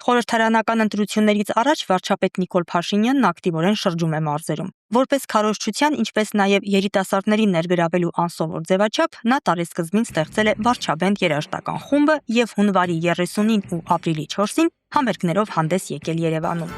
Խորհրդարանական ընտրություններից առաջ վարչապետ Նիկոլ Փաշինյանն ակտիվորեն շրջում է մարզերում։ Որպես քարոզչության, ինչպես նաև երիտասարդներին ներգրավելու անսովոր ձևաչափ, նա տարեսկզբին ստեղծել է Վարչաբենդ երաժշտական խումբը եւ հունվարի 30-ին ու ապրիլի 4-ին համերգներով հանդես եկել Երևանում։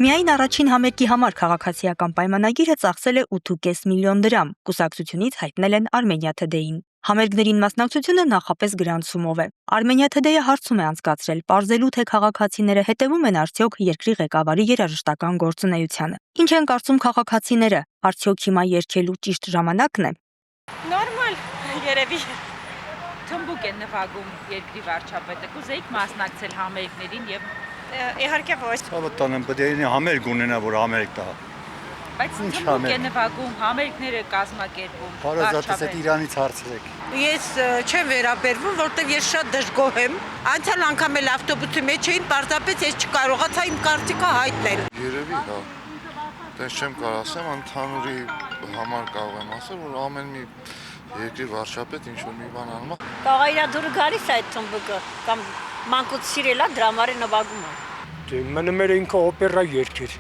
Միայն առաջին համերգի համար քաղաքացիական պայմանագիրը ծախսել է 8.5 միլիոն դրամ, կուսակցությունից հայտնել են Armenia Today-ին։ Համերգներին մասնակցությունը նախապես գրանցումով է։ Armenia Today-ը հարցում է անցկացրել, պարզելու թե քաղաքացիները հետևում են արդյոք երկրի ղեկավարի երաժշտական գործունեությանը։ Ինչ են կարծում քաղաքացիները, արդյոք հիմա երգելու ճիշտ ժամանակն է։ Նորմալ, երևի թմբուկ է նվագում երկրի վարչապետը, կուզեիք մասնակցել համերգներին եւ իհարկե ոչ։ Հավատան եմ, պետք է համերգ ունենա, որ համերգ տա։ Բայց թմբուկ է նվագում, համերգները կազմակերպում։ Բարոզատս այդ Իրանից հարցրեք։ Ես չեմ վերաբերվում, որտեղ ես շատ դժգոհ եմ։ Անցյալ անգամ էլ ավտոբուսի մեջ էին, պարզապես ես չկարողացա իմ կարծիքը հայտնել։ Երևի հա։ Դες չեմ կարող ասեմ, ընդհանուրի համար կարող եմ ասել, որ ամեն մի երկրի վարչապետ ինչ որ մի բան անում է։ Կարող է իր դուրը գալիս այդ թմբուկը կամ մանկուց սիրելա դրամարի նվագումը։ Դե մնում էր ինքը օպերա երգեր։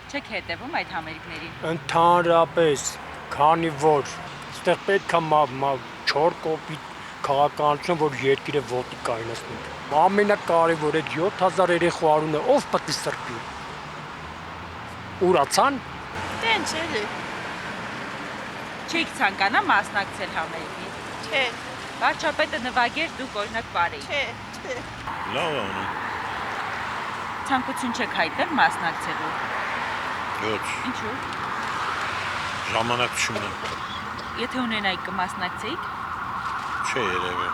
Չեք հետևում այդ համերգներին։ Ընդհանրապես, քանի որ այստեղ պետք է 4 կոպիտ քաղաքականություն, որ երկիրը ոտի կայնացնի։ Ամենակարևորը 7000 երեխու արունը ով պետք է սրբի։ Ուրացան։ Տենց էլի։ Չեք ցանկանա մասնակցել համերգին։ Չէ, Վարչապետը նվագեր, դուք օրինակ բարեիք։ չէ։ Լավ է ունի։ Ցանկություն չեք հայտնել մասնակցելու։ Ոչ, Ինչու՞։ ժամանակությունն է։ Եթե ունենայիք կմասնակցեիք։ Չէ երևի։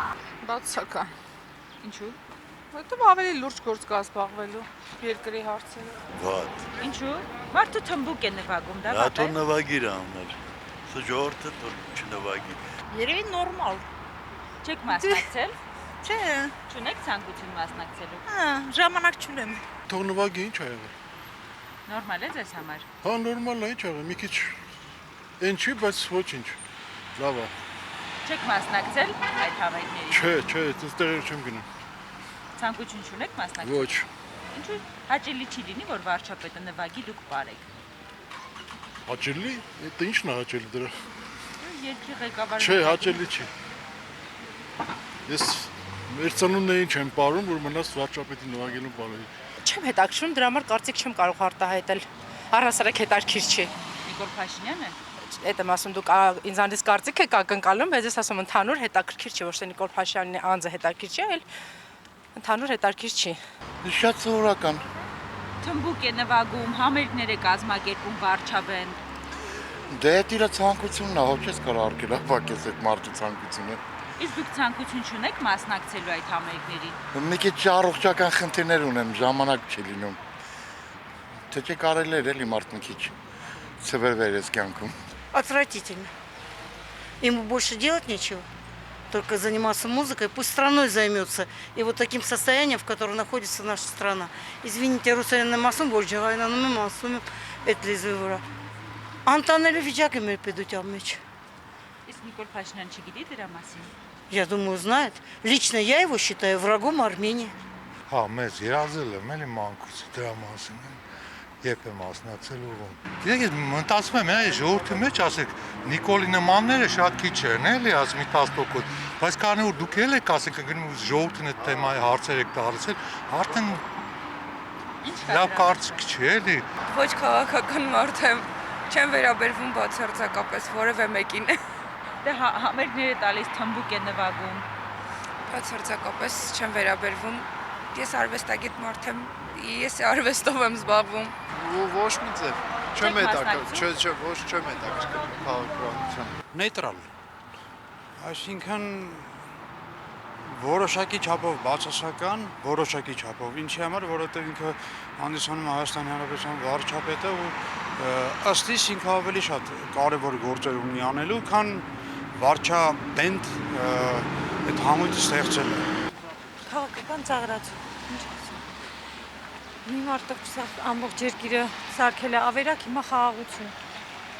Բացական։ Ինչու՞։ Որտեղ ավելի լուրջ գործ կա զբաղվելու երկրի հարցերով։ Վատ։ Ինչու՞։ Մարդու թմբուկ է նվագում, դա Դա վատ է։ թող նվագիր ամներ։ Սա ժողովուրդը թող չնվագի։ Երևի նորմալ։ Չեք մասնակցել։ Չէ, Չունեք ցանկություն մասնակցելու։ ժամանակ չունեմ։ Թող նվագի ինչ ա եղել։ Նորմալ է ձեզ համար։ Հա նորմալ է, ինչ ա եղել, մի քիչ այն չի, բայց ոչինչ։ Լավ է։ Չեք մասնակցել այդ համերգներին։ Չէ, այստեղ չեմ գնում։ Ցանկություն չունեք մասնակցել։ Ոչ։ Ինչու՞ հաճելի չի լինի, որ վարչապետը նվագի, դուք բարեք։ Հաճելի։ Դա ի՞նչն է հաճելի դրա։ Երկրի ղեկավարը։ Չէ, հաճելի չի։ Ես մեր ծնունդներին չեմ ապարում, որ մնաց վարչապետի նվագելու բանը։ Չեմ հետաքրքրում, դրա համար կարծիք չեմ կարող արտահայտել։ Առհասարակ հետաքրքիր չի։ Նիկոլ Փաշինյանը։ Այդ եմ ասում, դուք ինձանից կարծիք եք ակնկալում, բայց ես ասում ընդհանուր հետաքրքիր չի, ոչ թե Նիկոլ Փաշինյանի անձը հետաքրքիր չի, այլ ընդհանուր հետաքրքիր չի։ Շատ սովորական։ Թմբուկ է նվագում, համերգներ է կազմակերպում վարչապետը։ Դե դա իր ցանկությունն է, ոչ ես կարող արկել ապակես այդ մարդու ցանկությունը։ Իսկ դուք ցանկություն չունեք մասնակցելու այդ համերգներին։ Մի քիչ առողջական խնդիրներ ունեմ, ժամանակ չի լինում։ Թե չէ կարելի էր էլի մարդ մի քիչ ծվերվեր ես կյանքում։ Отвратительно. Ему больше делать нечего. Только заниматься музыкой, пусть страной займется. И вот таким состоянием, в котором находится наша страна. Извините, Русалина Масум, Борджавайна, но мы Масумим, это из выбора. Антонелли Виджак имеет педутя меч. Իսկ Նիկոլ Փաշինյանը չգիտի դրա մասին։ Я думаю, знает. Лично я его считаю врагом Армении. Հա, մեզ երազել եմ էլի մանկուց դրա մասին։ Երբ եմ մասնակցել ուղում։ Ես մտածում եմ, այ ժողովրդի մեջ ասեք, Նիկոլի նմանները շատ քիչ են, էլի, ասում մի 10%, բայց քանի որ դուք էլ եք ասեք, գնում ժողովրդին այդ թեմայի հարցեր եք տալցել, արդեն լավ կարծիք չի, էլի։ Ոչ քաղաքական մարդ եմ, չեմ վերաբերվում բացարձակապես որևէ մեկին։ Դե համերգներ է տալիս, թմբուկ է նվագում։ Բացարձակապես չեմ վերաբերվում։ Ես արվեստագետ մարդ եմ, ես արվեստով եմ զբաղվում։ Ոչ մի ձև։ Չեմ հետաքրքրում։ Չէ, ոչ չեմ հետաքրքրում քաղաքականություն։ Նեյտրալ։ Այսինքն որոշակի չափով բացասական, որոշակի չափով։ Ինչի համար, որովհետև ինքը հանդիսանում է Հայաստանի Հանրապետության վարչապետը ու ըստ իս ինքը ավելի շատ կարևոր գործեր ունի անելու, քան վարչապետ այդ համույթը ստեղծել է։ Քաղաքական ծաղրացում, ինչ ասեմ։ Մի մարդը ամբողջ երկիրը սարքել է ավերակ, հիմա խաղաղություն։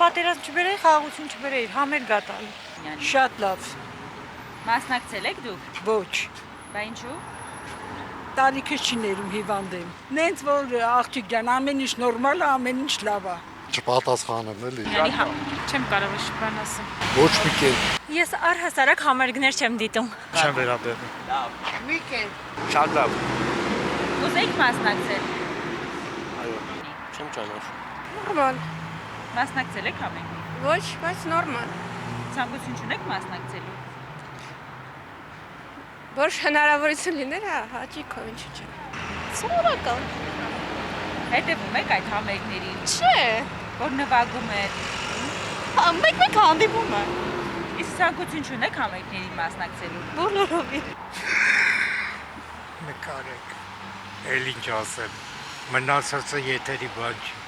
Պատերազմ չբերեի, խաղաղություն չբերեի, համերգ ա տալու։ Հարությունյանի։ Շատ լավ։ Մասնակցել եք դուք։ Ոչ։ Բա ինչու։ Տանիքը չի ներում հիվանդ եմ։ Նենց որ աղջիկ ջան, ամեն ինչ նորմալ է, ամեն ինչ լավ է։ Չպատասխանեմ էլի։ Չեմ կարող ոչ բան ասեմ։ Ոչ մի կեր։ Ես առհասարակ համերգներ չեմ դիտում։ Չեմ վերաբերվում։ Weekend. Շատ լավ։ Կուզեիք մասնակցել։ Այո։ Չեմ ճանաչում։ Նորմալ։ Մասնակցել եք համերգի։ Ոչ, բայց նորմալ։ Ցանկություն չունեք մասնակցելու։ Որ հնարավորություն լիներ, հաճիկ ո ինչ չէ։ Սովորական։ Հետևում եք այդ համերգներին, Չէ։ որ նվագում են։ Մեկ հանդիպում է։ Իսկ ցանկություն չունեք համերգներին մասնակցելու։ Բոլորովին։ Նկարեք։ Էլ ինչ ասեմ։ Մնացածը եթերի բան չի։